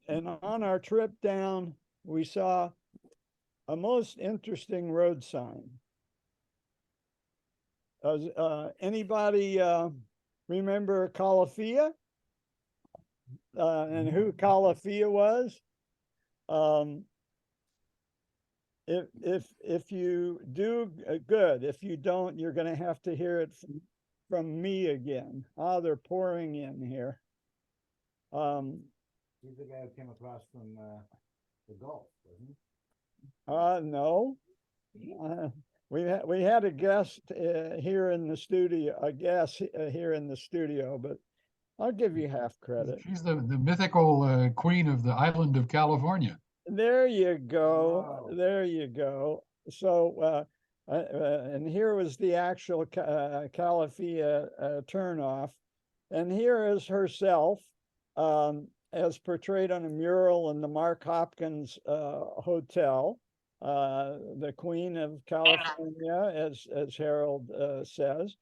And on our trip down, we saw a most interesting road sign. Anybody remember Califia and who Califia was? Um, if you do, good. If you don't, you're going to have to hear it from me again. Ah, they're pouring in here. He's the guy who came across from the Gulf, wasn't he? No. We had a guest here in the studio, a guest here in the studio, but I'll give you half credit. She's the mythical queen of the island of California. There you go. Wow. There you go. So, and here was the actual Califia turnoff. And here is herself, as portrayed on a mural in the Mark Hopkins Hotel, the Queen of California, as Harold says.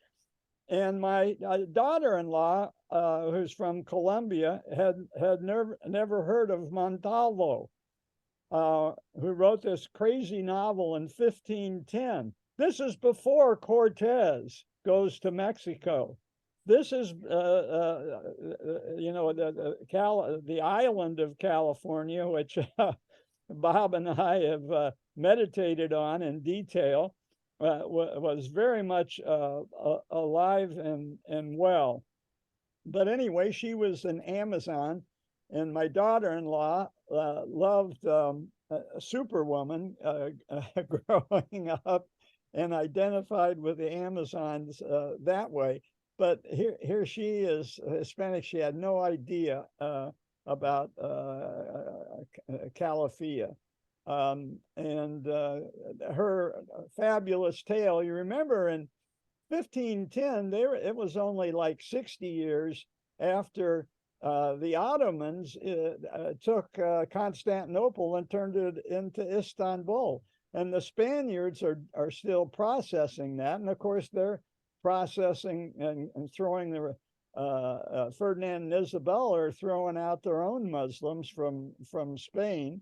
And my daughter-in-law, who's from Colombia, had never heard of Montalvo, who wrote this crazy novel in 1510. This is before Cortez goes to Mexico. This is, you know, the island of California, which Bob and I have meditated on in detail, was very much alive and well. But anyway, she was an Amazon, and my daughter-in-law loved Superwoman growing up and identified with the Amazons that way. But here she is, Hispanic. She had no idea about Califia. And her fabulous tale, you remember in 1510, it was only like 60 years after the Ottomans took Constantinople and turned it into Istanbul. And the Spaniards are still processing that. And of course, they're processing and throwing the Ferdinand and Isabella are throwing out their own Muslims from Spain.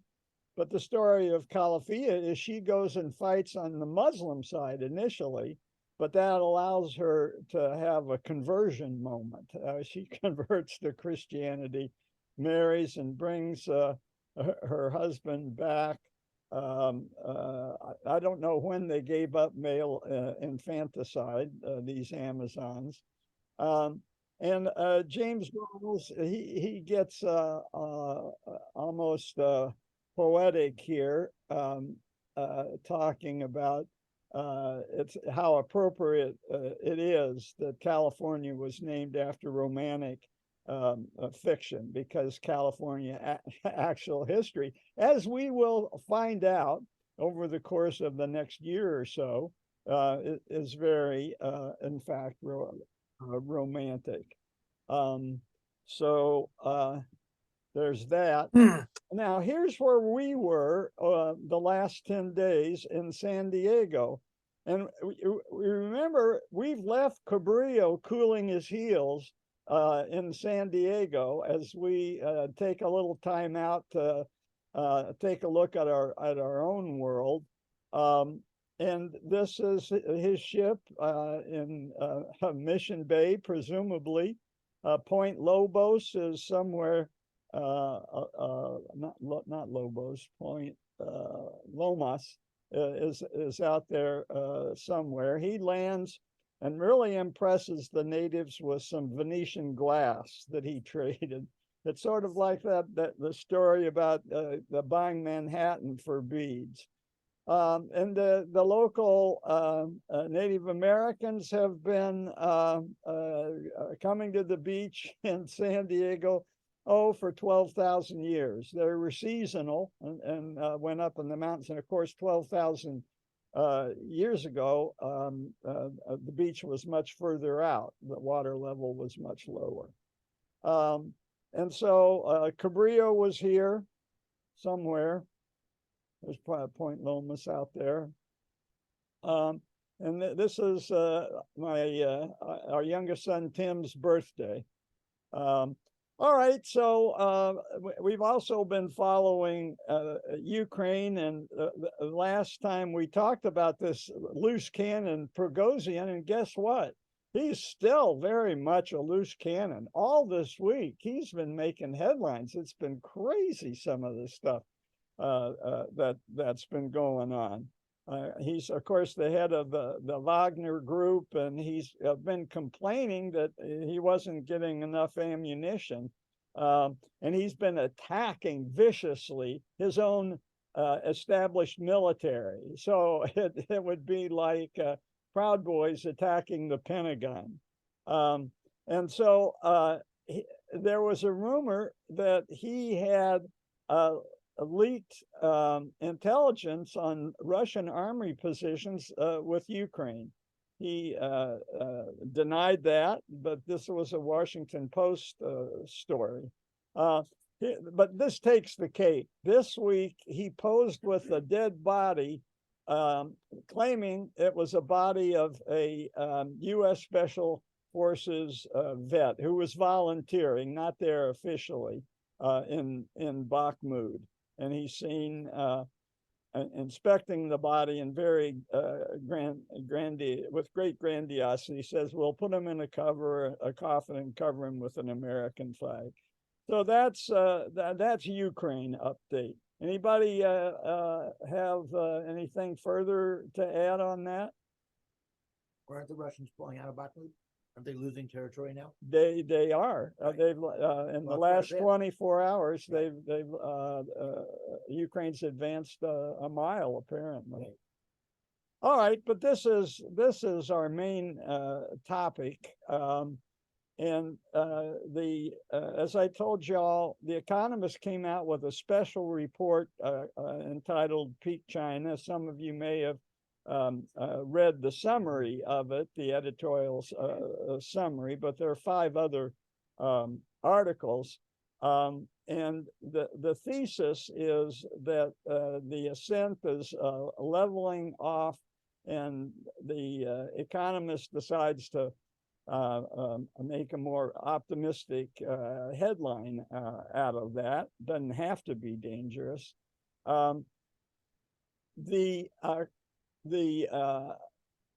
But the story of Califia is she goes and fights on the Muslim side initially, but that allows her to have a conversion moment. She converts to Christianity, marries, and brings her husband back. I don't know when they gave up male infanticide, these Amazons. And James Wells, he gets almost poetic here, talking about it's how appropriate it is that California was named after romantic fiction, because California actual history, as we will find out over the course of the next year or so, is very, in fact, romantic. So there's that. Now, here's where we were the last 10 days in San Diego. And we remember we've left Cabrillo cooling his heels in San Diego as we take a little time out to take a look at our own world. And this is his ship in Mission Bay, presumably. Point Lobos is somewhere, not Lobos, Point Lomas is out there somewhere. He lands and really impresses the natives with some Venetian glass that he traded. It's sort of like the story about buying Manhattan for beads. And the local Native Americans have been coming to the beach in San Diego, for 12,000 years. They were seasonal and went up in the mountains. And of course, 12,000 years ago, the beach was much further out. The water level was much lower. And so Cabrillo was here somewhere. There's probably Point Lomas out there. And this is our youngest son, Tim's birthday. All right, so we've also been following Ukraine, and the last time we talked about this loose cannon Prigozhin, and guess what? He's still very much a loose cannon. All this week, he's been making headlines. It's been crazy, some of the stuff that's been going on. He's, of course, the head of the Wagner group, and he's been complaining that he wasn't getting enough ammunition. And he's been attacking viciously his own established military. So it would be like Proud Boys attacking the Pentagon. And so there was a rumor that he had leaked intelligence on Russian army positions with Ukraine. He denied that, but this was a Washington Post story. But this takes the cake. This week, he posed with a dead body, claiming it was a body of a U.S. Special Forces vet who was volunteering, not there officially, in Bakhmut. And he's seen inspecting the body and very with great grandiosity. He says, "We'll put him in a coffin, and cover him with an American flag." So that's Ukraine update. Anybody have anything further to add on that? Aren't the Russians pulling out of Bakhmut? Aren't they losing territory now? They are. Right. They've in the last 24 hours, they've Ukraine's advanced a mile apparently. Right. All right, but this is our main topic, and as I told y'all, The Economist came out with a special report entitled "Peak China." Some of you may have read the summary of it, the editorial summary, but there are 5 other articles. And the thesis is that the ascent is leveling off, and the Economist decides to make a more optimistic headline out of that. Doesn't have to be dangerous. The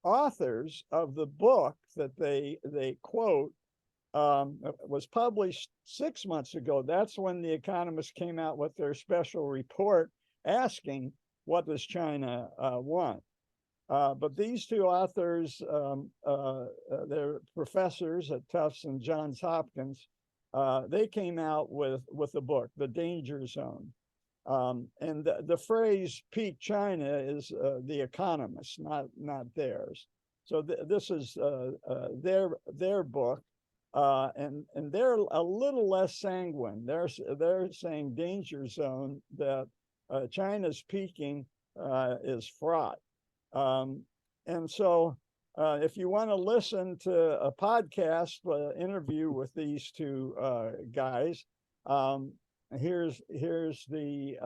authors of the book that they quote was published 6 months ago. That's when The Economist came out with their special report asking, what does China want? But these 2 authors, they're professors at Tufts and Johns Hopkins. They came out with a book, The Danger Zone. And the phrase "peak China" is The Economist, not theirs. So this is their book, and they're a little less sanguine. They're saying danger zone, that China's peaking is fraught. And so if you want to listen to a podcast interview with these 2 guys, here's the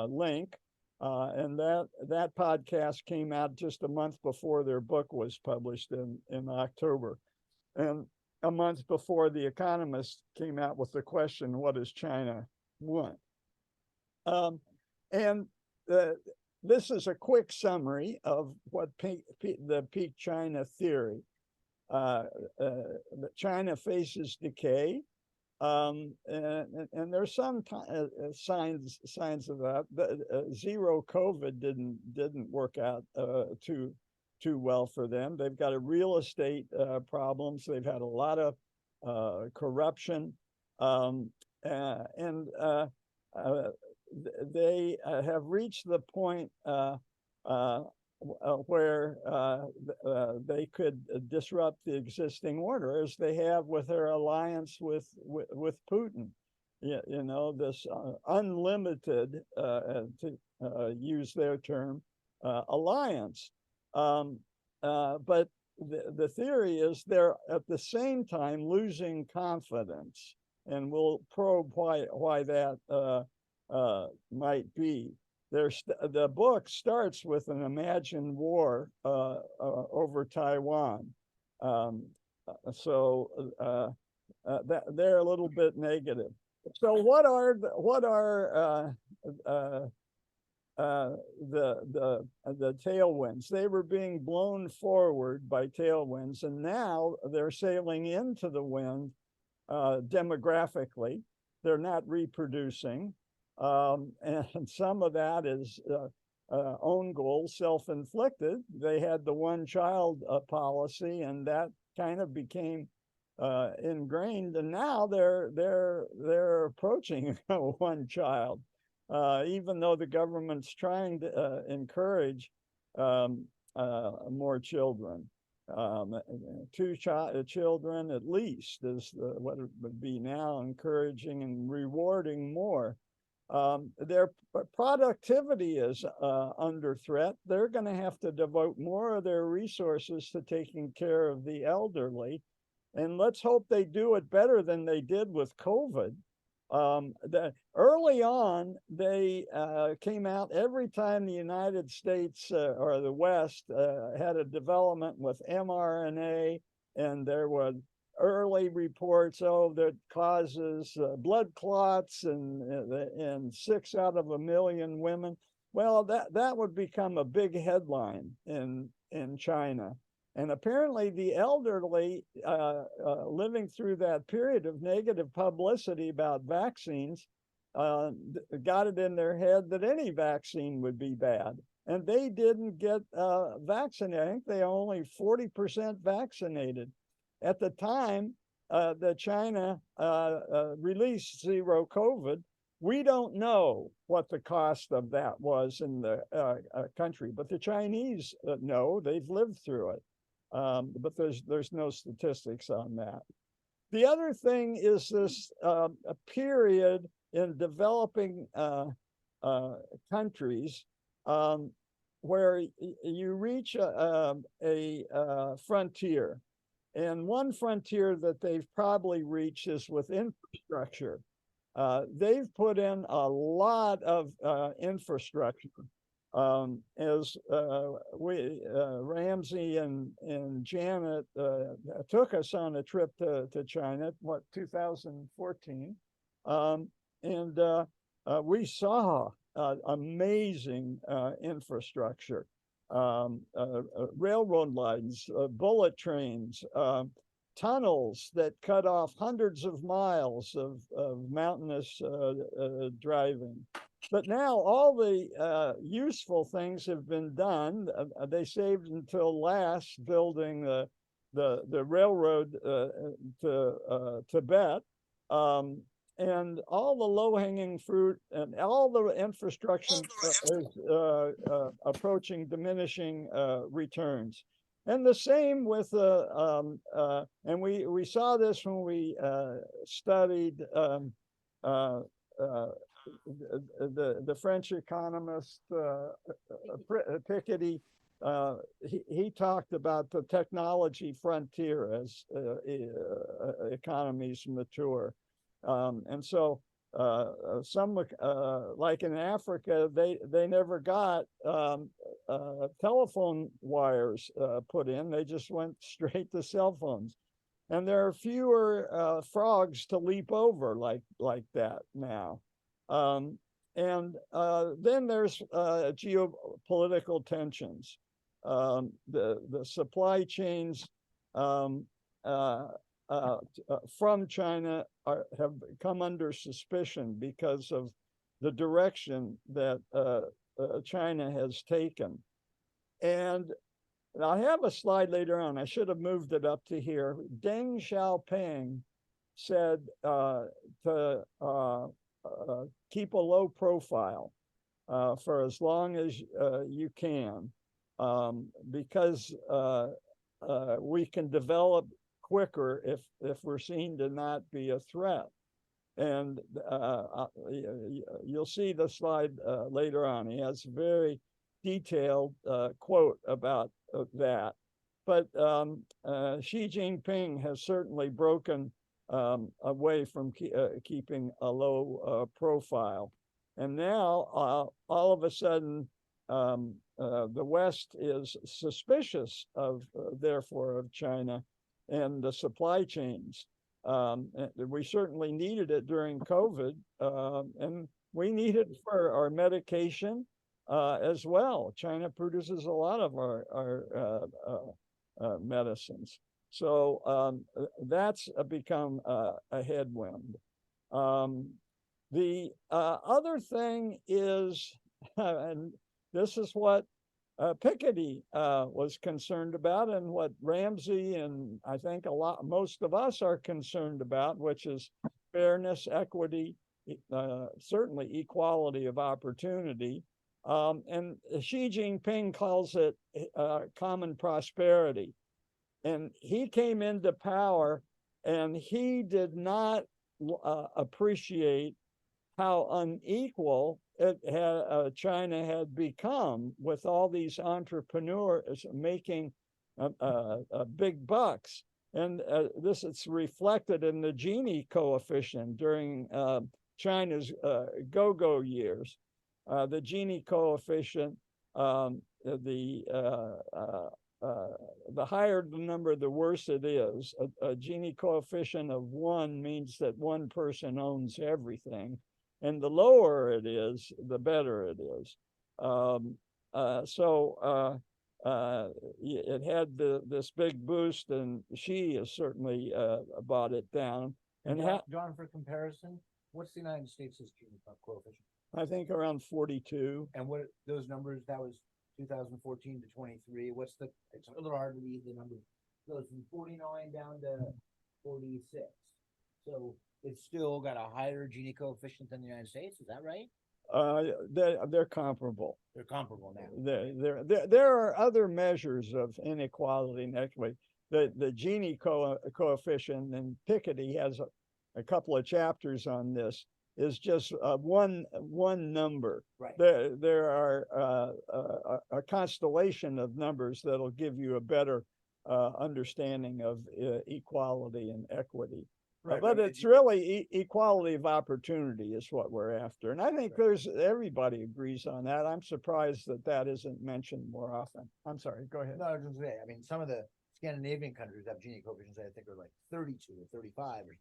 link, and that podcast came out just a month before their book was published in October, and a month before The Economist came out with the question, what does China want? And this is a quick summary of what the peak China theory. China faces decay. And there's some signs of that. Zero COVID didn't work out too well for them. They've got a real estate problems. They've had a lot of corruption, and they have reached the point where they could disrupt the existing order, as they have with their alliance with Putin. You know, this unlimited, to use their term, alliance. But the theory is they're at the same time losing confidence, and we'll probe why that might be. The book starts with an imagined war over Taiwan. So they're a little bit negative. So what are the tailwinds? They were being blown forward by tailwinds, and now they're sailing into the wind demographically. They're not reproducing, and some of that is own goal, self-inflicted. They had the one-child policy, and that kind of became ingrained, and now they're approaching one child, even though the government's trying to encourage more children. Two children at least is what it would be now, encouraging and rewarding more. Their productivity is under threat. They're going to have to devote more of their resources to taking care of the elderly. And let's hope they do it better than they did with COVID. Early on, they came out every time the United States or the West had a development with mRNA, and there were early reports, that causes blood clots and 6 out of a million women. Well, that would become a big headline in China. And apparently the elderly living through that period of negative publicity about vaccines got it in their head that any vaccine would be bad. And they didn't get vaccinated. I think they only 40% vaccinated. At the time that China released zero COVID, we don't know what the cost of that was in the country, but the Chinese know. They've lived through it. But there's no statistics on that. The other thing is this a period in developing countries where you reach a frontier. And one frontier that they've probably reached is with infrastructure. They've put in a lot of infrastructure. As Ramsey and Janet took us on a trip to China, 2014, and we saw amazing infrastructure, railroad lines, bullet trains, tunnels that cut off hundreds of miles of mountainous driving. But now all the useful things have been done. They saved until last building the railroad to Tibet, and all the low-hanging fruit and all the infrastructure is approaching diminishing returns. And the same with and we saw this when we studied the French economist Piketty. He talked about the technology frontier as economies mature, and so some like in Africa, they never got telephone wires put in. They just went straight to cell phones, and there are fewer frogs to leap over like that now. And then there's geopolitical tensions. The supply chains from China have come under suspicion because of the direction that China has taken. And I have a slide later on. I should have moved it up to here. Deng Xiaoping said to keep a low profile for as long as you can, because we can develop quicker if we're seen to not be a threat. And you'll see the slide later on. He has a very detailed quote about that. But Xi Jinping has certainly broken away from keeping a low profile. And now, all of a sudden, the West is suspicious of, therefore, of China and the supply chains. We certainly needed it during COVID, and we need it for our medication as well. China produces a lot of our medicines. So that's become a headwind. The other thing is, and this is what Piketty was concerned about, and what Ramsey and I think most of us are concerned about, which is fairness, equity, certainly equality of opportunity. And Xi Jinping calls it common prosperity. And he came into power and he did not appreciate how unequal China had become, with all these entrepreneurs making big bucks. And this is reflected in the Gini coefficient during China's go-go years. The Gini coefficient, the higher the number, the worse it is. A Gini coefficient of 1 means that one person owns everything, and the lower it is, the better it is. It had this big boost, and Xi has certainly brought it down. And John, for comparison, what's the United States' Gini coefficient? I think around 42. And what those numbers, that was 2014 to 23. It's a little hard to read the numbers. It goes from 49 down to 46. So it's still got a higher Gini coefficient than the United States. Is that right? They're comparable. They're comparable now. There are other measures of inequality and equity. The Gini coefficient, and Piketty has a couple of chapters on this, is just one number. Right. There are a constellation of numbers that'll give you a better understanding of equality and equity. Right, but it's really equality of opportunity is what we're after. And I think everybody agrees on that. I'm surprised that isn't mentioned more often. I'm sorry, go ahead. No, I was just saying, I mean, some of the Scandinavian countries have Gini coefficients I think are like 32 or 35 or something.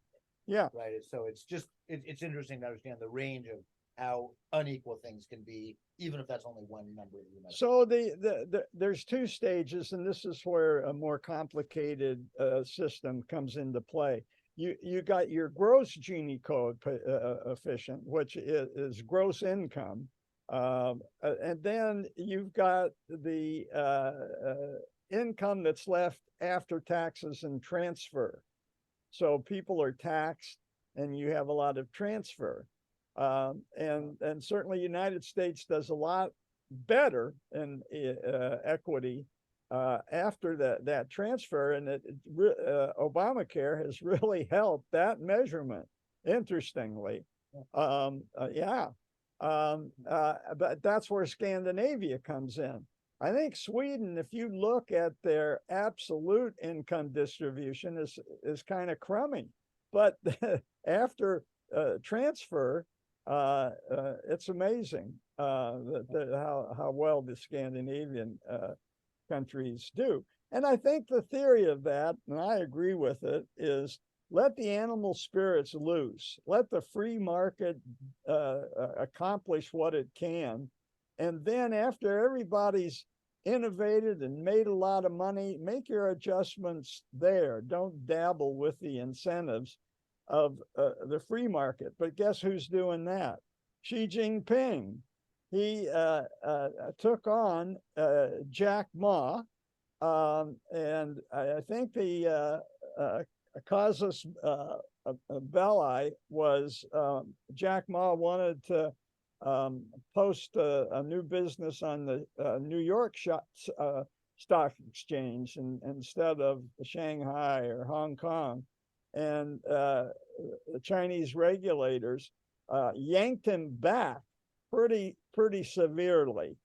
Yeah. Right. So it's just, it's interesting to understand the range of how unequal things can be, even if that's only one number. So there's two stages, and this is where a more complicated system comes into play. You got your gross Gini coefficient, which is gross income. And then you've got the income that's left after taxes and transfer. So people are taxed and you have a lot of transfer. And certainly United States does a lot better in equity after that transfer, and Obamacare has really helped that measurement, interestingly. But that's where Scandinavia comes in. I think Sweden, if you look at their absolute income distribution, is kind of crummy, but after transfer, it's amazing how well the Scandinavian countries do. And I think the theory of that, and I agree with it, is let the animal spirits loose, let the free market accomplish what it can. And then after everybody's innovated and made a lot of money, make your adjustments there. Don't dabble with the incentives of the free market. But guess who's doing that? Xi Jinping. He took on Jack Ma, and I think the casus belli was Jack Ma wanted to post a new business on the New York stock exchange instead of Shanghai or Hong Kong. And the Chinese regulators yanked him back pretty severely.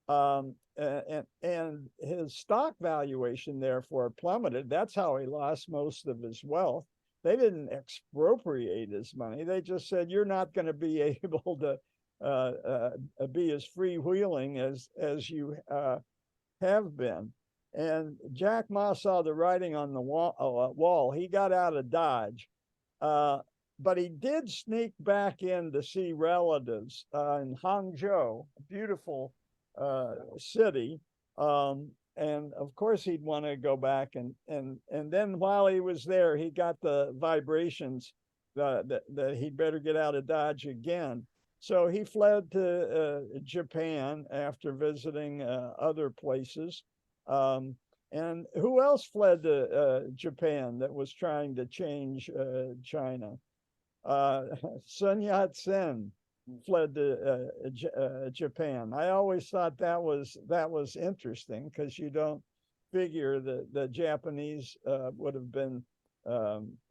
And his stock valuation therefore plummeted. That's how he lost most of his wealth. They didn't expropriate his money. They just said, you're not going to be able to be as freewheeling as you have been. And Jack Ma saw the writing on the wall. He got out of Dodge, But he did sneak back in to see relatives in Hangzhou, a beautiful city. And of course he'd want to go back, and then while he was there, he got the vibrations that he'd better get out of Dodge again. So he fled to Japan after visiting other places. And who else fled to Japan that was trying to change China? Sun Yat-sen fled to Japan. I always thought that was interesting, because you don't figure that the Japanese would have been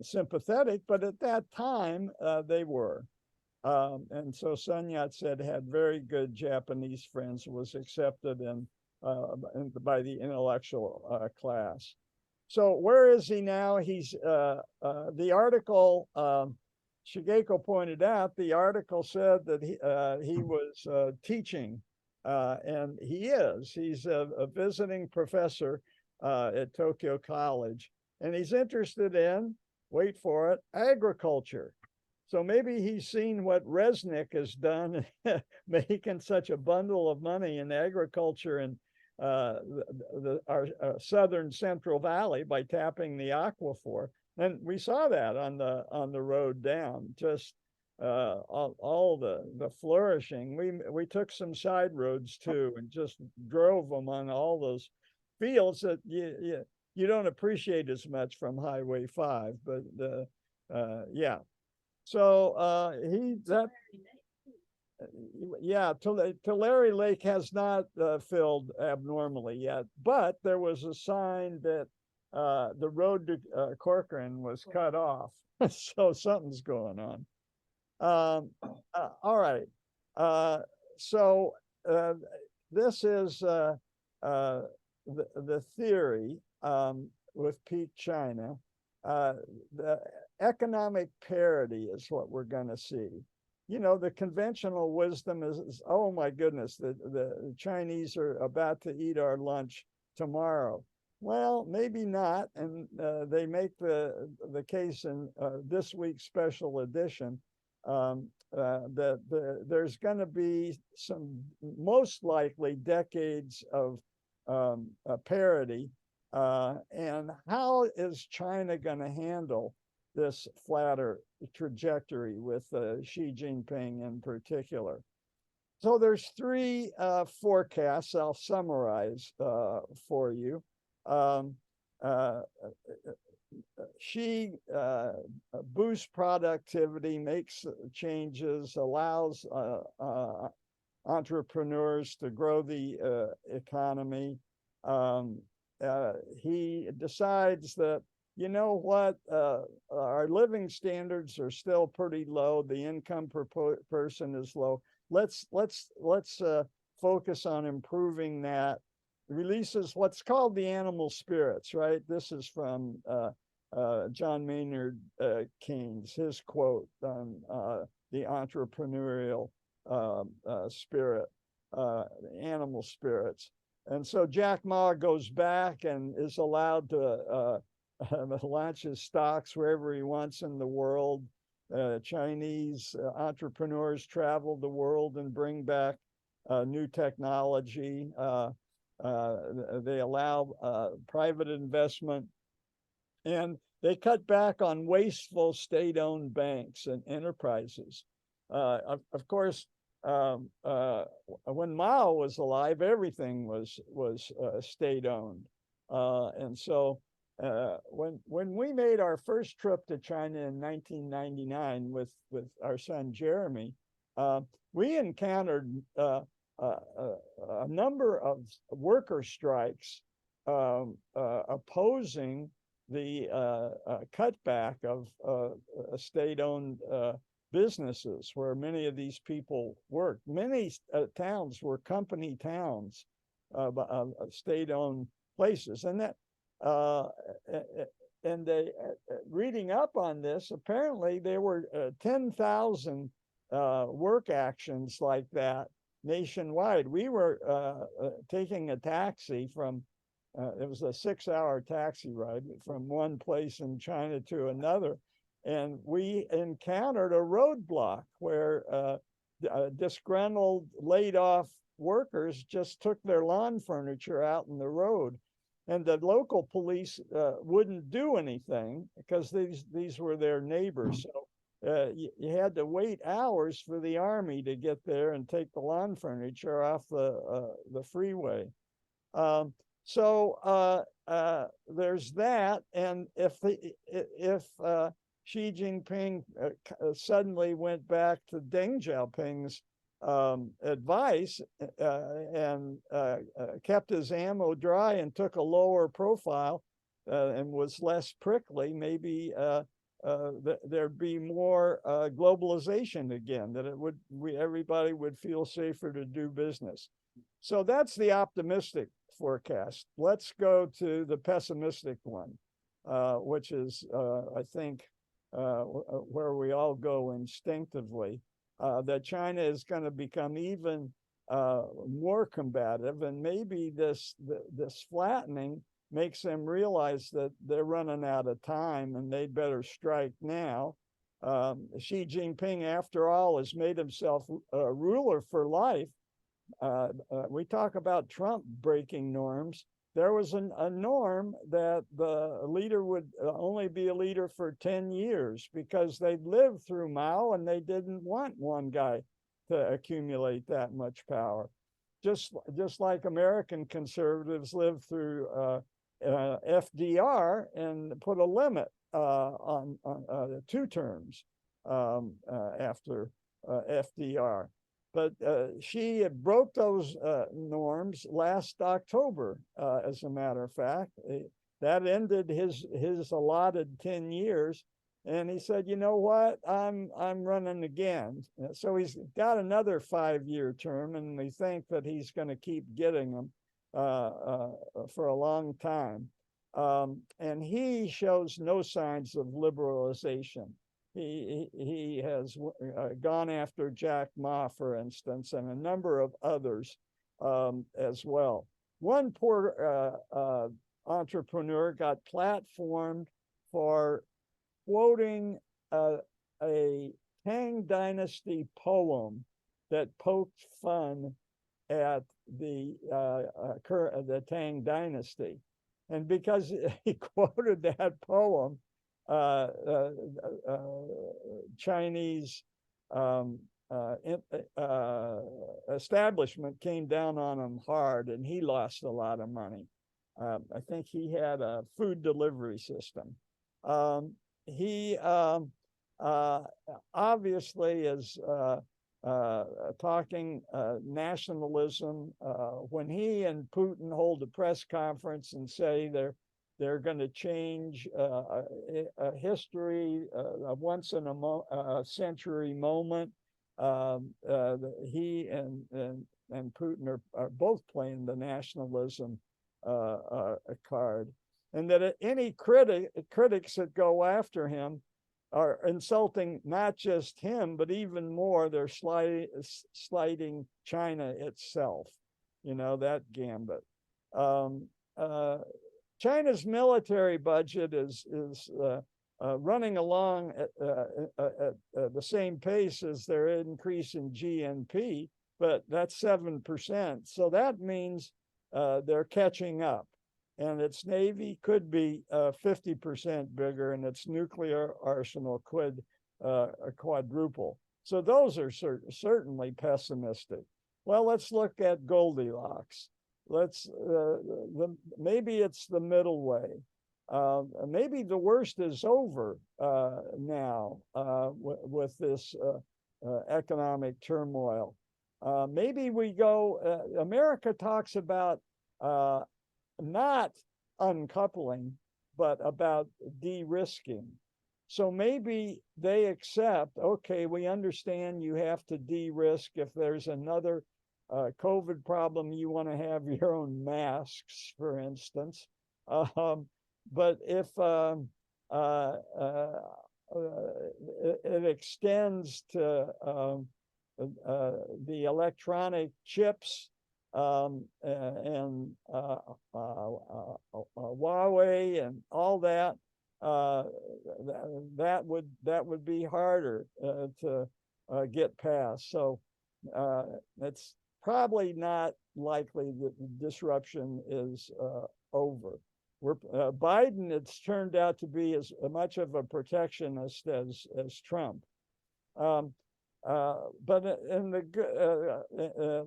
sympathetic, but at that time they were. And so Sun Yat-sen had very good Japanese friends, was accepted by the intellectual class. So where is he now? He's the article. Shigeko pointed out, the article said that he was teaching, and he is. He's a visiting professor at Tokyo College, and he's interested in, wait for it, agriculture. So maybe he's seen what Resnick has done, making such a bundle of money in agriculture and our southern Central Valley by tapping the aquifer. And we saw that on the road down, just all the flourishing. We took some side roads too, and just drove them on all those fields that you don't appreciate as much from Highway 5. But yeah, so Tulare Lake has not filled abnormally yet, but there was a sign that the road to Corcoran was cut off. So something's going on. All right. So this is the theory with peak China. The economic parity is what we're going to see. You know, the conventional wisdom is, oh my goodness, the Chinese are about to eat our lunch tomorrow. Well, maybe not, and they make the case in this week's special edition that there's going to be some, most likely, decades of parity. And how is China going to handle this flatter trajectory with Xi Jinping in particular? So there's three forecasts I'll summarize for you. Xi boosts productivity, makes changes, allows entrepreneurs to grow the economy. He decides that, you know what, our living standards are still pretty low. The income per person is low. Let's focus on improving that. Releases what's called the animal spirits, right? This is from John Maynard Keynes, his quote on the entrepreneurial spirit, animal spirits. And so Jack Ma goes back and is allowed to launch his stocks wherever he wants in the world. Chinese entrepreneurs travel the world and bring back new technology. They allow private investment, and they cut back on wasteful state-owned banks and enterprises. Of course, when Mao was alive, everything was state-owned, and so when we made our first trip to China in 1999 with our son Jeremy, we encountered a number of worker strikes opposing the cutback of state-owned businesses where many of these people worked. Many towns were company towns, state-owned places, and that and they reading up on this, apparently there were 10,000 work actions like that nationwide. We were taking a taxi from, it was a 6-hour taxi ride from one place in China to another. and we encountered a roadblock where disgruntled, laid off workers just took their lawn furniture out in the road, and the local police wouldn't do anything because these were their neighbors. So you had to wait hours for the army to get there and take the lawn furniture off the freeway. So there's that, and if Xi Jinping suddenly went back to Deng Xiaoping's advice and kept his ammo dry and took a lower profile and was less prickly, maybe there'd be more globalization again, that everybody would feel safer to do business. So that's the optimistic forecast. Let's go to the pessimistic one, which is, I think, where we all go instinctively, that China is going to become even more combative, and maybe this flattening makes them realize that they're running out of time and they'd better strike now. Xi Jinping, after all, has made himself a ruler for life. We talk about Trump breaking norms. There was a norm that the leader would only be a leader for 10 years because they'd lived through Mao and they didn't want one guy to accumulate that much power. Just like American conservatives lived through FDR and put a limit on 2 terms after FDR. But Xi broke those norms last October, as a matter of fact. That ended his allotted 10 years. And he said, you know what, I'm running again. So he's got another 5-year term, and we think that he's going to keep getting them for a long time. And he shows no signs of liberalization. He has gone after Jack Ma, for instance, and a number of others as well. One poor entrepreneur got platformed for quoting a Tang Dynasty poem that poked fun at the Tang Dynasty. And because he quoted that poem, Chinese establishment came down on him hard, and he lost a lot of money. I think he had a food delivery system. He obviously is talking nationalism. When he and Putin hold a press conference and say they're going to change a history, a once in a century moment, he and Putin are both playing the nationalism card. And that any critics that go after him are insulting not just him, but even more, they're slighting China itself, that gambit. China's military budget is running along at the same pace as their increase in GNP, but that's 7%. So that means they're catching up. And its Navy could be 50% bigger, and its nuclear arsenal could quadruple. So those are certainly pessimistic. Well, let's look at Goldilocks. Maybe it's the middle way. Maybe the worst is over now with this economic turmoil. Maybe we go, America talks about not uncoupling, but about de-risking. So maybe they accept, okay, we understand you have to de-risk if there's another COVID problem, you want to have your own masks, for instance. But if it extends to the electronic chips, and Huawei and all that, that would be harder to get past. So it's probably not likely that the disruption is over. Biden, it's turned out to be as much of a protectionist as Trump. But in the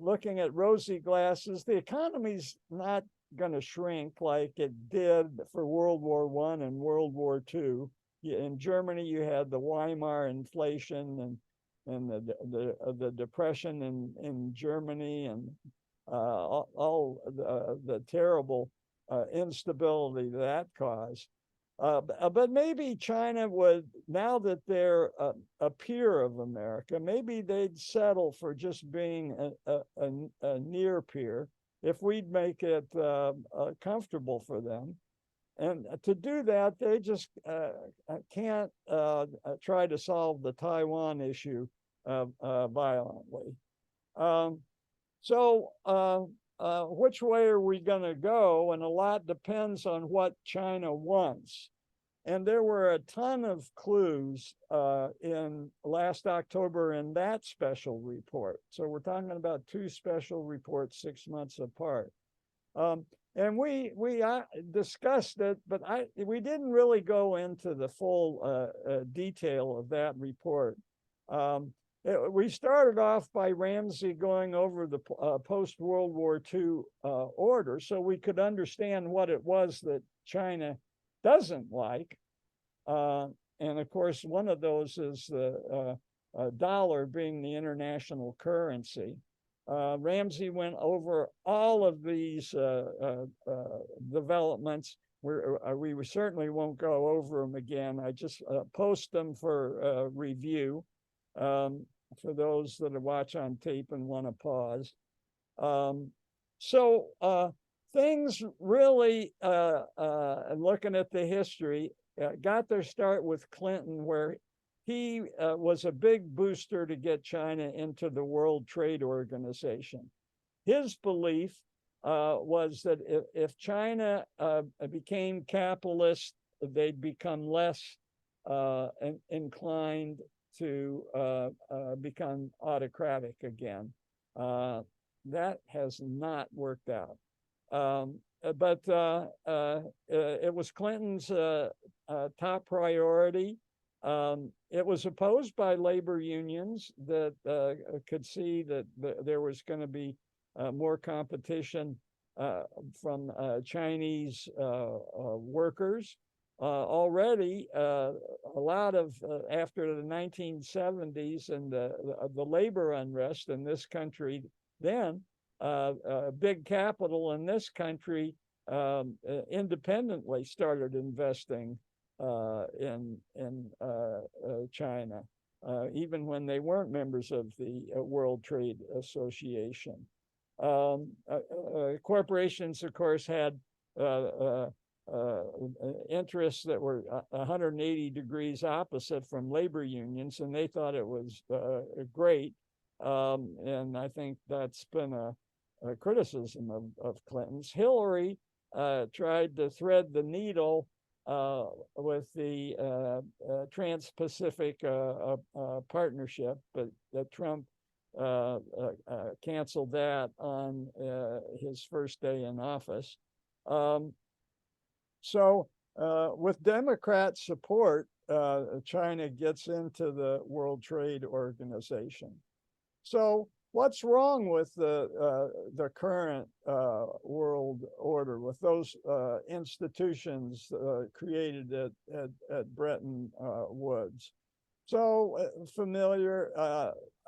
looking at rosy glasses, the economy's not going to shrink like it did for World War I and World War II. In Germany, you had the Weimar inflation and the depression in Germany, and all the terrible instability that caused. But maybe China would, now that they're a peer of America, maybe they'd settle for just being a near peer if we'd make it comfortable for them. And to do that, they just can't try to solve the Taiwan issue violently. So which way are we going to go? And a lot depends on what China wants. And there were a ton of clues in last October in that special report. So we're talking about two special reports 6 months apart. And we discussed it, but we didn't really go into the full detail of that report. We started off by Ramsey going over the post-World War II order so we could understand what it was that China doesn't like. And of course, one of those is the dollar being the international currency. Ramsey went over all of these developments. We certainly won't go over them again. I just post them for review. For those that watch on tape and want to pause. So things really, looking at the history, got their start with Clinton, where he was a big booster to get China into the World Trade Organization. His belief was that if China became capitalist, they'd become less inclined to become autocratic again. That has not worked out. But it was Clinton's top priority. It was opposed by labor unions that could see that there was going to be more competition from Chinese workers. Already, a lot of after the 1970s and the labor unrest in this country, then big capital in this country independently started investing in China, even when they weren't members of the World Trade Association. Corporations, of course, had interests that were 180 degrees opposite from labor unions, and they thought it was great. And I think that's been a criticism of Clinton's. Hillary tried to thread the needle with the Trans-Pacific Partnership, but Trump canceled that on his first day in office. So with Democrat support, China gets into the World Trade Organization. So what's wrong with the current world order, with those institutions created at Bretton Woods? So familiar,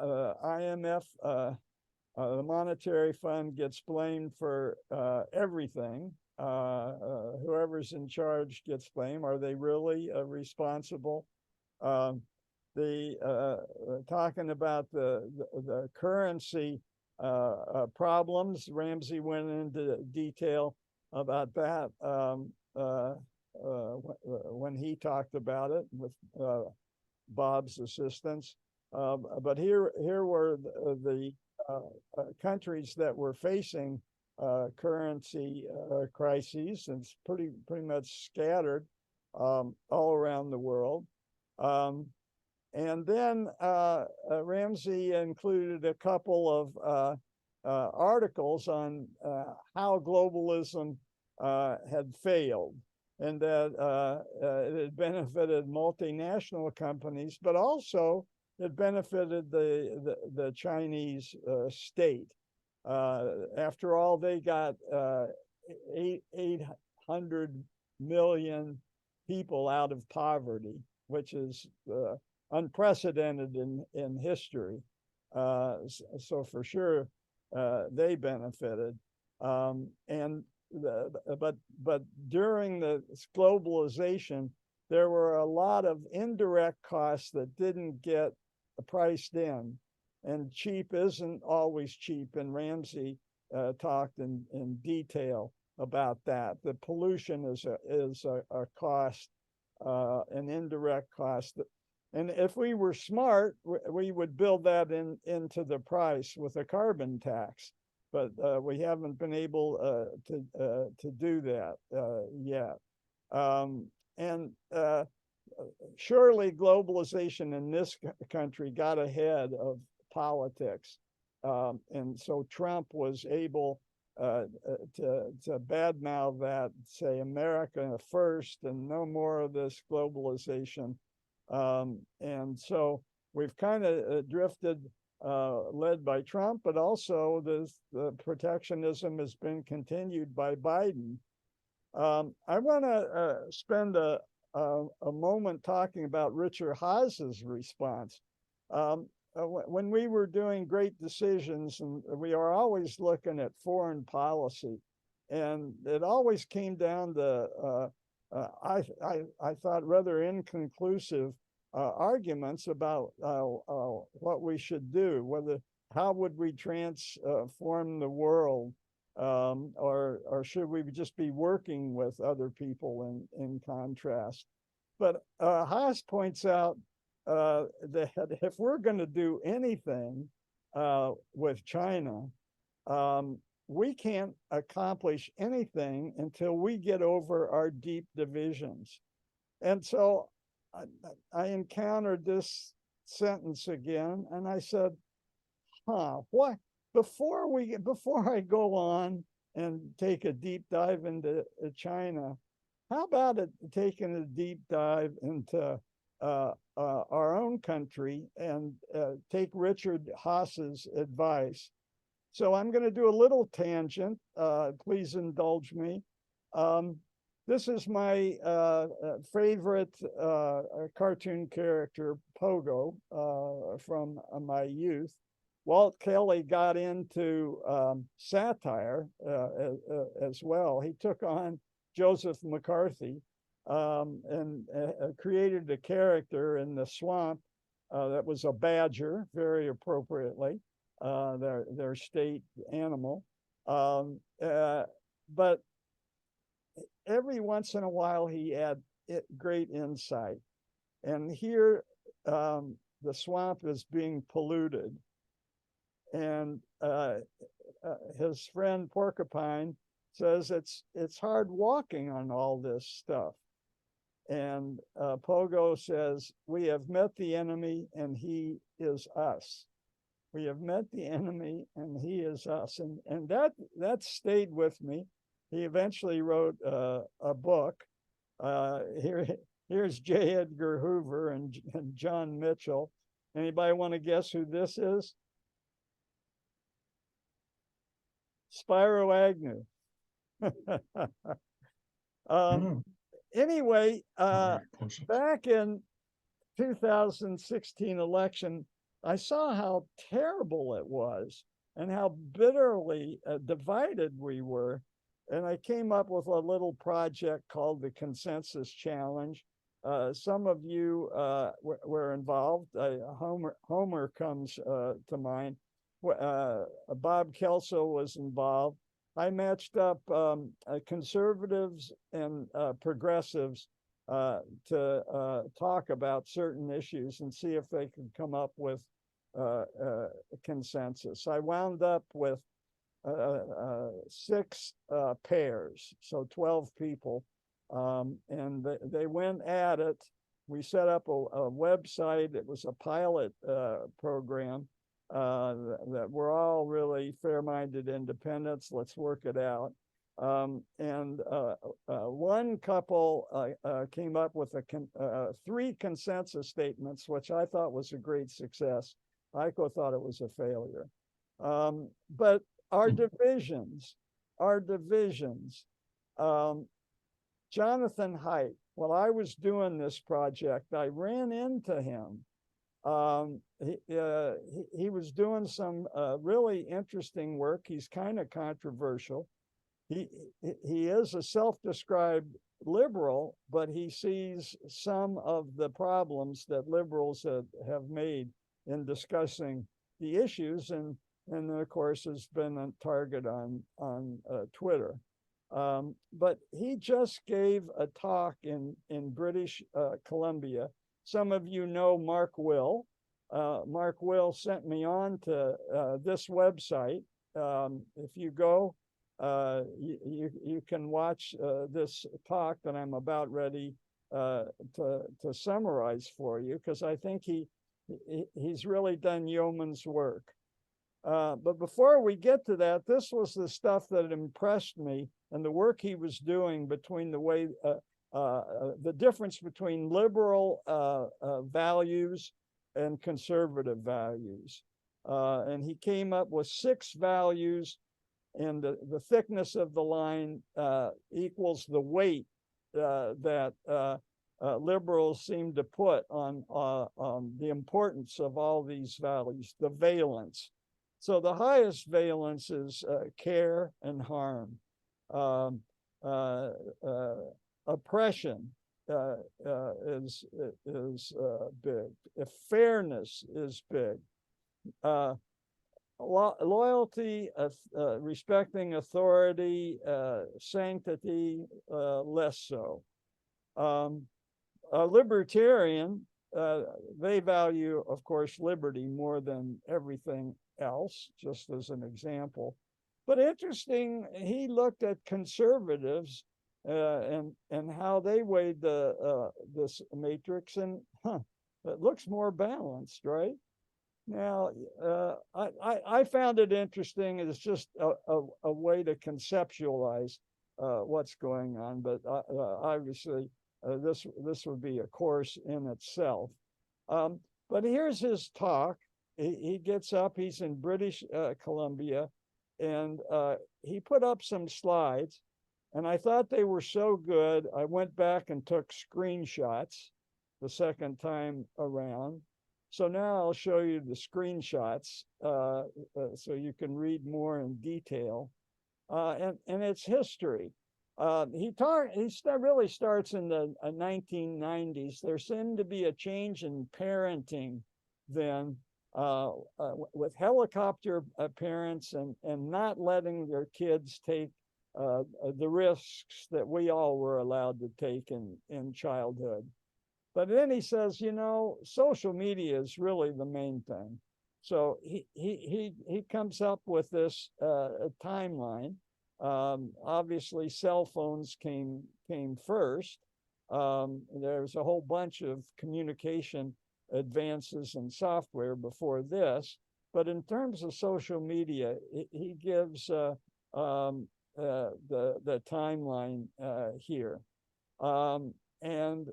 IMF, the Monetary Fund gets blamed for everything. Whoever's in charge gets blamed. Are they really responsible? Talking about the currency problems, Ramsey went into detail about that when he talked about it with Bob's assistance. But here were the countries that were facing currency crises, and it's pretty much scattered. all around the world. And then Ramsey included a couple of articles on how globalism had failed, and that it had benefited multinational companies, but also it benefited the Chinese state. After all, they got 800 million people out of poverty, which is unprecedented in history. So for sure, they benefited. But during the globalization, there were a lot of indirect costs that didn't get priced in, and cheap isn't always cheap. And Ramsey talked in detail about that. The pollution is a cost, an indirect cost. And if we were smart, we would build that into the price with a carbon tax. But we haven't been able to do that yet. And surely globalization in this country got ahead of politics. And so Trump was able to badmouth that, say America first and no more of this globalization. And so we've kind of drifted, led by Trump, but also the protectionism has been continued by Biden. I want to spend a moment talking about Richard Haas's response. When we were doing great decisions, and we are always looking at foreign policy, and it always came down to I thought rather inconclusive arguments about what we should do, how would we transform the world, or should we just be working with other people in contrast? But Haas points out that if we're going to do anything with China, we can't accomplish anything until we get over our deep divisions. And so I encountered this sentence again, and I said, what? Before I go on and take a deep dive into China, how about taking a deep dive into our own country and take Richard Haas's advice? So I'm going to do a little tangent. Please indulge me. This is my favorite cartoon character, Pogo, from my youth. Walt Kelly got into satire as well. He took on Joseph McCarthy and created a character in the swamp that was a badger, very appropriately, their state animal. But every once in a while, he had great insight. And here, the swamp is being polluted. And his friend Porcupine says it's hard walking on all this stuff. And Pogo says, we have met the enemy and he is us. We have met the enemy and he is us. And that stayed with me. He eventually wrote a book. Here's J. Edgar Hoover and John Mitchell. Anybody want to guess who this is? Spyro Agnew. Anyway, back in 2016 election, I saw how terrible it was and how bitterly divided we were. And I came up with a little project called the Consensus Challenge. Some of you were involved. Homer comes to mind. Bob Kelso was involved. I matched up conservatives and progressives to talk about certain issues and see if they could come up with a consensus. I wound up with 6 pairs, so 12 people. And they went at it. We set up a website. It was a pilot program that we're all really fair-minded independents. Let's work it out. And one couple came up with three consensus statements, which I thought was a great success. Heiko thought it was a failure. But our divisions, Jonathan Haidt, while I was doing this project, I ran into him. He was doing some really interesting work. He's kind of controversial. He is a self-described liberal, but he sees some of the problems that liberals have made in discussing the issues, and of course has been a target on Twitter. But he just gave a talk in British Columbia. Some of you know Mark Will. Mark Will sent me on to this website. If you go, you can watch this talk that I'm about ready to summarize for you, because I think he's really done yeoman's work. But before we get to that, this was the stuff that impressed me, and the work he was doing between the way the difference between liberal values and conservative values. And he came up with 6 values, and the thickness of the line equals the weight that liberals seem to put on the importance of all these values, the valence. So the highest valence is care and harm. Oppression is big. If fairness is big. Loyalty, respecting authority, sanctity, less so. A libertarian, they value, of course, liberty more than everything else, just as an example. But interesting, he looked at conservatives and how they weighed this matrix, and it looks more balanced, right? Now, I found it interesting. It's just a way to conceptualize what's going on, but obviously this would be a course in itself. But here's his talk. He gets up, he's in British Columbia, and he put up some slides, and I thought they were so good, I went back and took screenshots the second time around. So now I'll show you the screenshots so you can read more in detail. And its history. He really starts in the 1990s. There seemed to be a change in parenting then, with helicopter parents and not letting their kids take the risks that we all were allowed to take in childhood. But then he says, you know, social media is really the main thing. So he comes up with this timeline. Obviously, cell phones came first. There's a whole bunch of communication advances in software before this. But in terms of social media, he gives the timeline here. And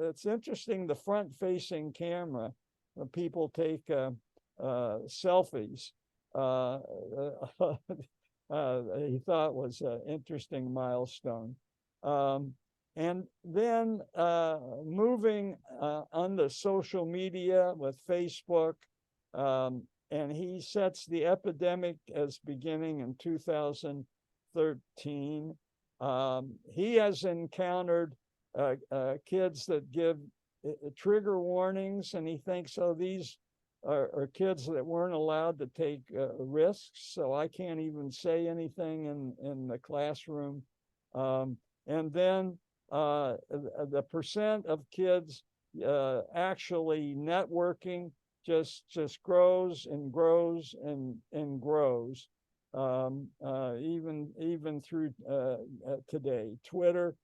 it's interesting, the front-facing camera, when people take selfies, he thought was an interesting milestone. And then moving onto social media with Facebook, and he sets the epidemic as beginning in 2013. He has encountered kids that give trigger warnings, and he thinks, oh, these are kids that weren't allowed to take risks, so I can't even say anything in the classroom. And then the percent of kids actually networking just grows and grows and grows. even through today, Twitter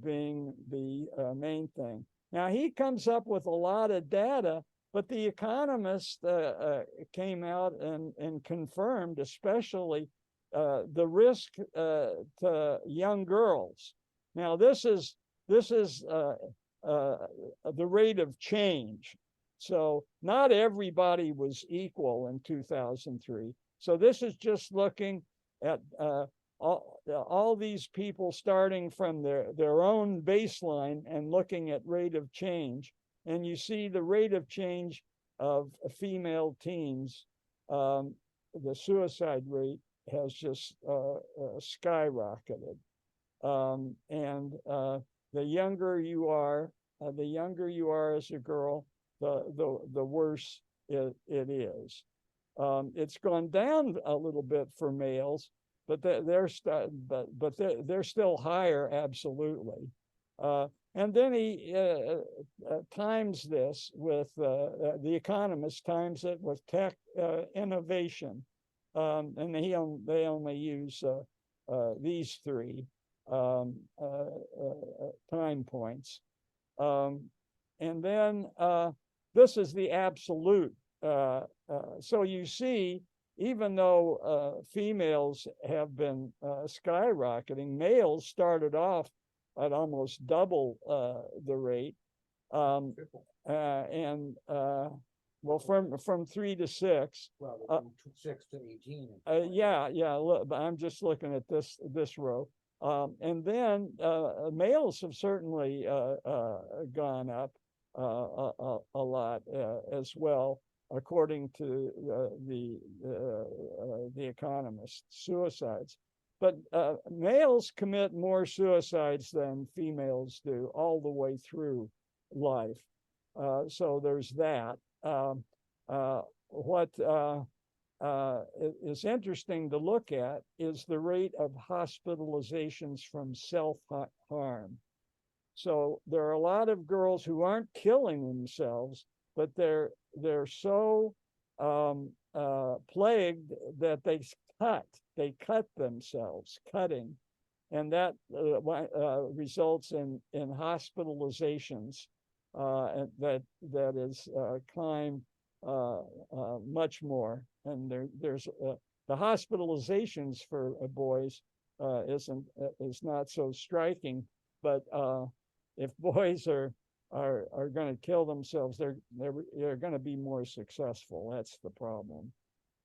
being the main thing. Now, he comes up with a lot of data, but the Economist came out and confirmed, especially the risk to young girls. Now, this is the rate of change. So not everybody was equal in 2003. So this is just looking at all these people starting from their own baseline and looking at rate of change. And you see the rate of change of female teens, the suicide rate has just skyrocketed. And the younger you are as a girl, the worse it is. It's gone down a little bit for males, but they're still higher, absolutely. And then he times this with the Economist times it with tech innovation, and they only use these three time points, and then this is the absolute. So you see, even though females have been skyrocketing, males started off at almost double the rate, and well, from 3 to 6. Well, from 6 to 18. Yeah. Look, I'm just looking at this row, and then males have certainly gone up a lot as well, according to the Economist. Suicides, but males commit more suicides than females do all the way through life. So there's that. What is interesting to look at is the rate of hospitalizations from self-harm. So there are a lot of girls who aren't killing themselves, but they're so plagued that they cut themselves, and that results in hospitalizations, and that is climbed much more. And there's the hospitalizations for boys is not so striking, but if boys are going to kill themselves, they're going to be more successful. That's the problem.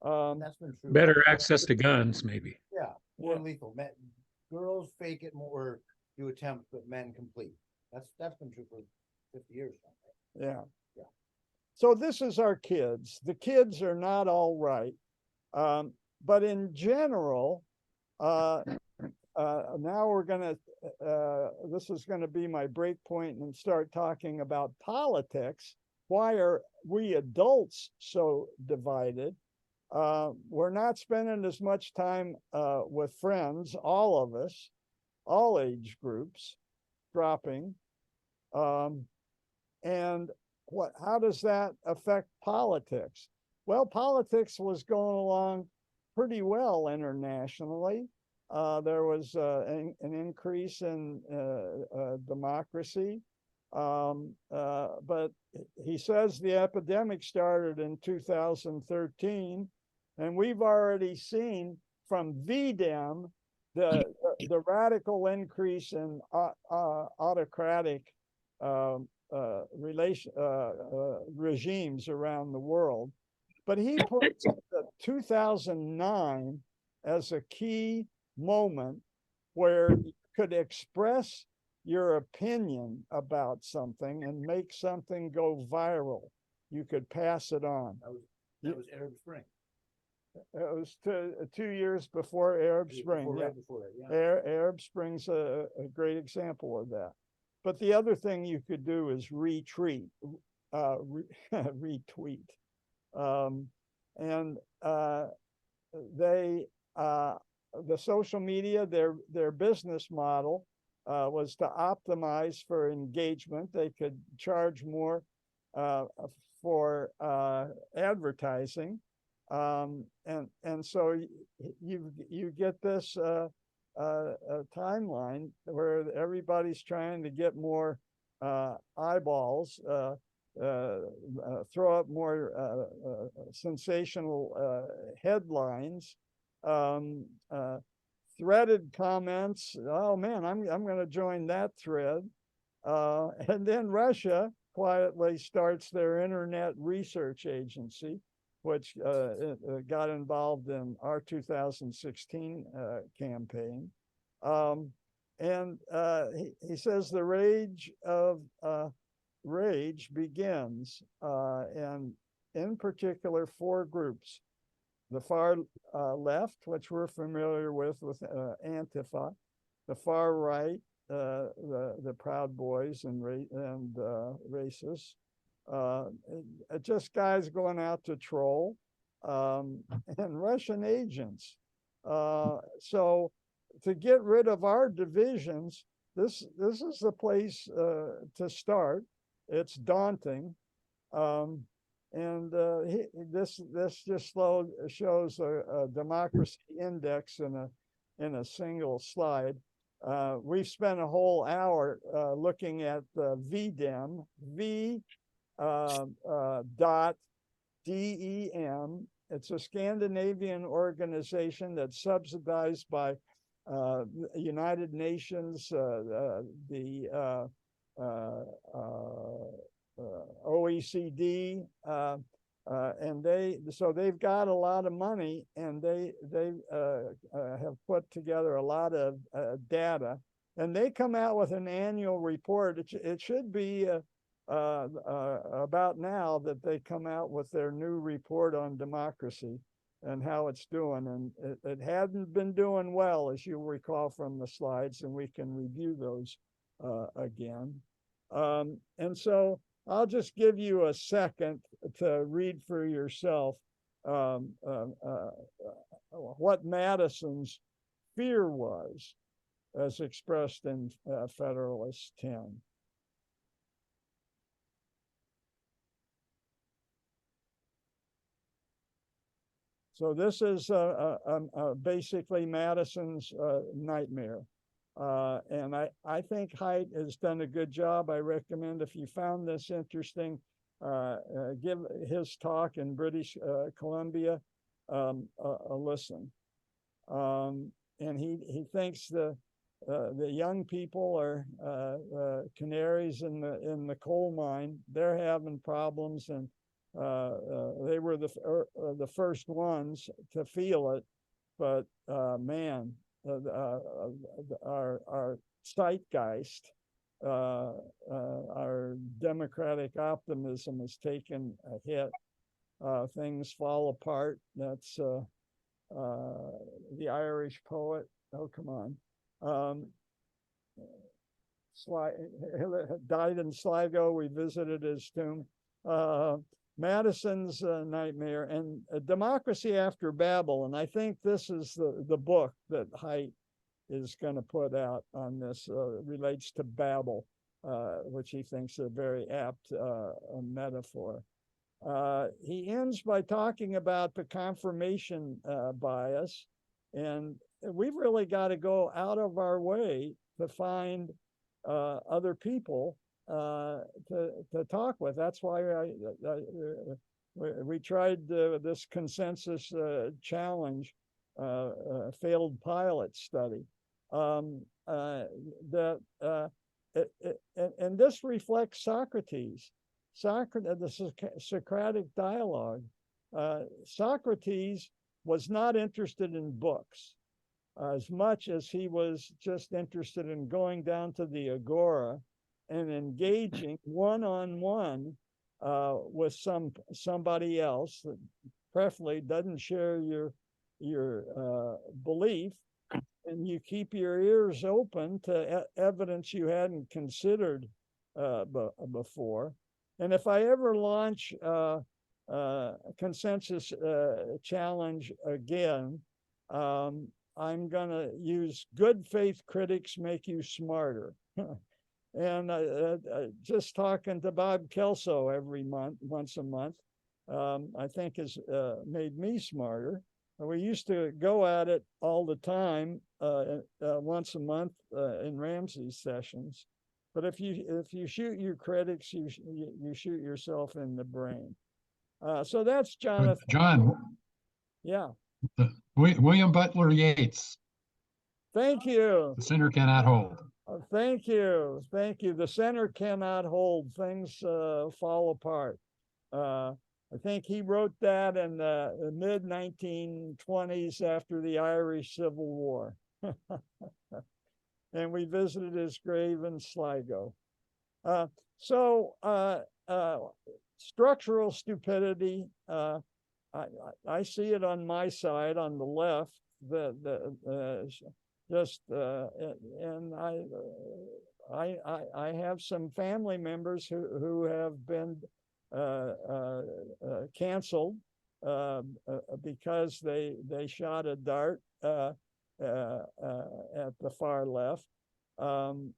That's been true. Better access to guns, maybe. Yeah, more lethal. Girls fake it more, do attempt, but men complete. That's been true for 50 years now. Right? Yeah. So this is our kids. The kids are not all right, but in general, now we're gonna. This is going to be my break point and start talking about politics. Why are we adults so divided? We're not spending as much time with friends, all of us, all age groups, dropping. And how does that affect politics? Well, politics was going along pretty well internationally. There was an increase in democracy. But he says the epidemic started in 2013, and we've already seen from VDEM the radical increase in autocratic regimes around the world. But he puts 2009 as a key moment where you could express your opinion about something and make something go viral. You could pass it on. That was Arab Spring. It was 2 years before Arab Spring. Right Yeah. before it, yeah. Arab Spring's a great example of that. But the other thing you could do is retweet. And the social media, their business model was to optimize for engagement. They could charge more for advertising, And so you get this timeline where everybody's trying to get more eyeballs, throw up more sensational headlines, threaded comments. Oh man, I'm going to join that thread. And then Russia quietly starts their internet research agency, which got involved in our 2016 campaign. And he says the rage begins, and in particular, 4 groups. The far left, which we're familiar with Antifa, the far right, the Proud Boys and racists, just guys going out to troll, and Russian agents. So to get rid of our divisions, this is the place to start. It's daunting. And this just shows a democracy index in a single slide. We've spent a whole hour looking at the VDEM, dot DEM. It's a Scandinavian organization that's subsidized by United Nations, the OECD, and they've got a lot of money, and they have put together a lot of data, and they come out with an annual report. It should be about now that they come out with their new report on democracy and how it's doing, and it hadn't been doing well, as you recall from the slides, and we can review those again. And so I'll just give you a second to read for yourself what Madison's fear was, as expressed in Federalist 10. So this is basically Madison's nightmare. And I think Haidt has done a good job. I recommend, if you found this interesting, give his talk in British Columbia a listen. And he thinks the young people are canaries in the coal mine. They're having problems, and they were the first ones to feel it. But man, our zeitgeist, our democratic optimism has taken a hit. Things fall apart. That's the Irish poet. Oh, come on. Died in Sligo. We visited his tomb. Madison's nightmare, and Democracy After Babel. And I think this is the book that Haidt is going to put out on this, relates to Babel, which he thinks a very apt metaphor. He ends by talking about the confirmation bias, and we've really got to go out of our way to find other people to talk with. That's why we tried this consensus challenge, failed pilot study. And this reflects Socrates. The Socratic dialogue. Socrates was not interested in books as much as he was just interested in going down to the agora and engaging one-on-one with somebody else that preferably doesn't share your belief, and you keep your ears open to evidence you hadn't considered before. And if I ever launch a consensus challenge again, I'm going to use good faith critics make you smarter. And just talking to Bob Kelso once a month, I think has made me smarter. We used to go at it all the time, once a month in Ramsey's sessions. But if you shoot your critics, you shoot yourself in the brain. So that's But Jonathan. John, Yeah. William Butler Yeats, Thank you. the center cannot hold. Thank you. Thank you. The center cannot hold. Things fall apart. I think he wrote that in the mid 1920s after the Irish Civil War. And we visited his grave in Sligo. So structural stupidity, I see it on my side, on the left, and I have some family members who have been canceled because they shot a dart at the far left, and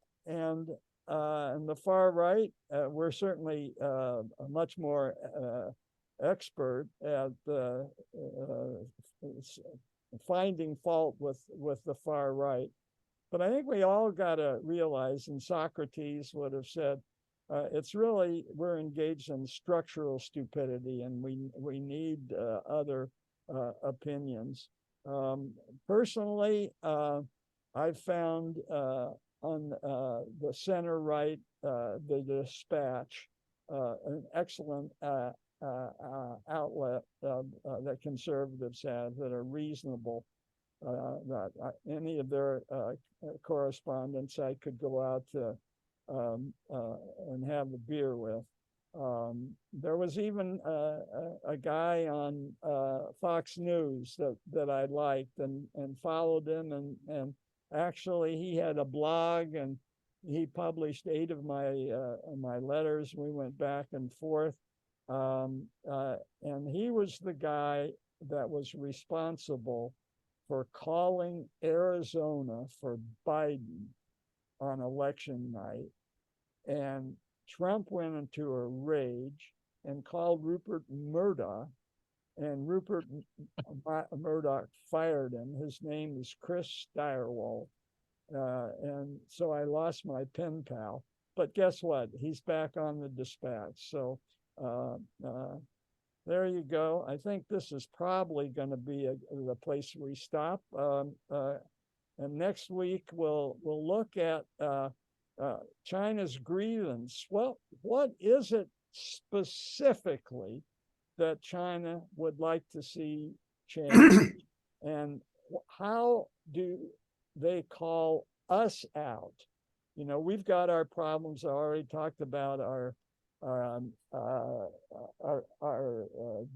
the far right, we're certainly much more expert at finding fault with the far right. But I think we all got to realize, and Socrates would have said, it's really, we're engaged in structural stupidity, and we need other opinions. Personally, I've found on the center right, the Dispatch, an excellent outlet that conservatives have that are reasonable. That any of their correspondents I could go out to and have a beer with. There was even a guy on Fox News that I liked and followed him, and actually he had a blog, and he published 8 of my letters. We went back and forth, and he was the guy that was responsible for calling Arizona for Biden on election night. And Trump went into a rage and called Rupert Murdoch, and Rupert Murdoch fired him. His name is Chris Stirewalt. And so I lost my pen pal. But guess what? He's back on the Dispatch. So there you go. I think this is probably going to be the place we stop. And next week we'll look at China's grievance. Well, what is it specifically that China would like to see change? And how do they call us out? You know, we've got our problems. I already talked about our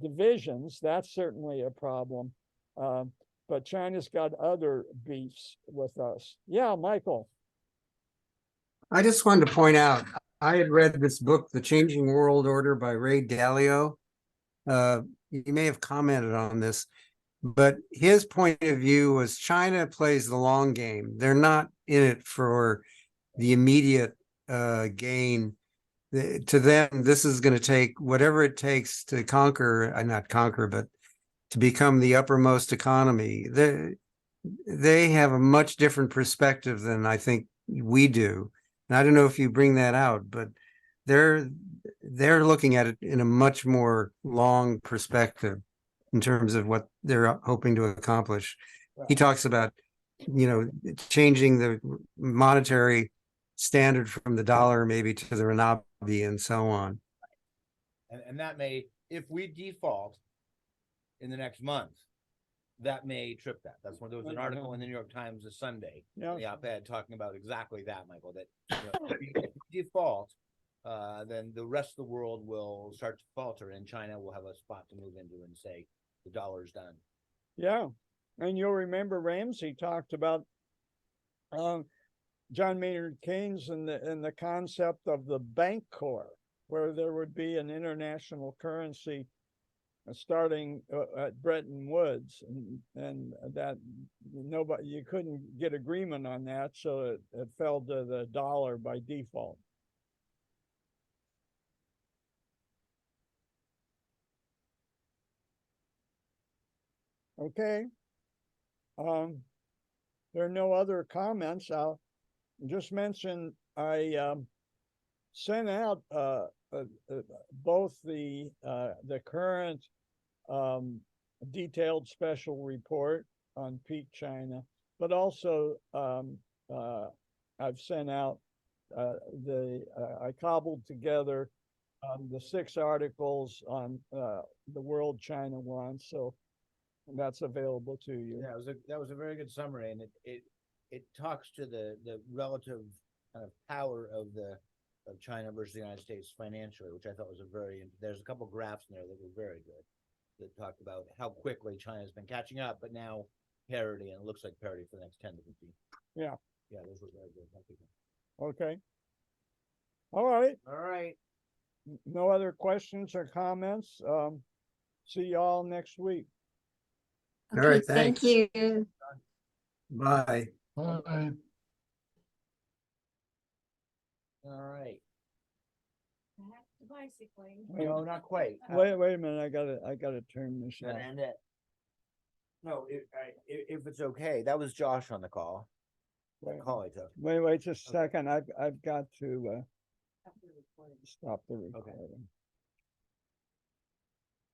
divisions. That's certainly a problem. But China's got other beefs with us. Yeah, Michael. I just wanted to point out, I had read this book, The Changing World Order by Ray Dalio. You may have commented on this, but his point of view was China plays the long game. They're not in it for the immediate gain. To them, this is going to take whatever it takes to not conquer, but to become the uppermost economy. They have a much different perspective than I think we do. And I don't know if you bring that out, but they're looking at it in a much more long perspective in terms of what they're hoping to accomplish. He talks about, changing the monetary standard from the dollar maybe to the renminbi and so on. And that may, if we default in the next month, that may trip that. That's when there was an article in the New York Times this Sunday, the op-ed talking about exactly that, Michael, that if we default, then the rest of the world will start to falter, and China will have a spot to move into and say the dollar's done. Yeah, and you'll remember Ramsey talked about John Maynard Keynes and the concept of the bank corps, where there would be an international currency starting at Bretton Woods, and that you couldn't get agreement on that, so it fell to the dollar by default. Okay. There are no other comments. I'll just mention I sent out both the current detailed special report on peak China, but also I've sent out I cobbled together the 6 articles on the world China wants, so that's available to you. Yeah, that was a very good summary, and it talks to the relative kind of power of China versus the United States financially, which I thought was there's a couple graphs in there that were very good that talked about how quickly China's been catching up, but now parity, and it looks like parity for the next 10 to 15. Yeah. Yeah, those were very good. Thank you. Okay. All right. All right. No other questions or comments. See y'all next week. All right, Thank thanks. you. Bye. Bye. All right. Back to bicycling. No, not quite. Wait a minute. I gotta turn this Gotta off. end it. No, if it's okay, that was Josh on the call. Wait, Call I took. wait just a second. I've got to stop the recording.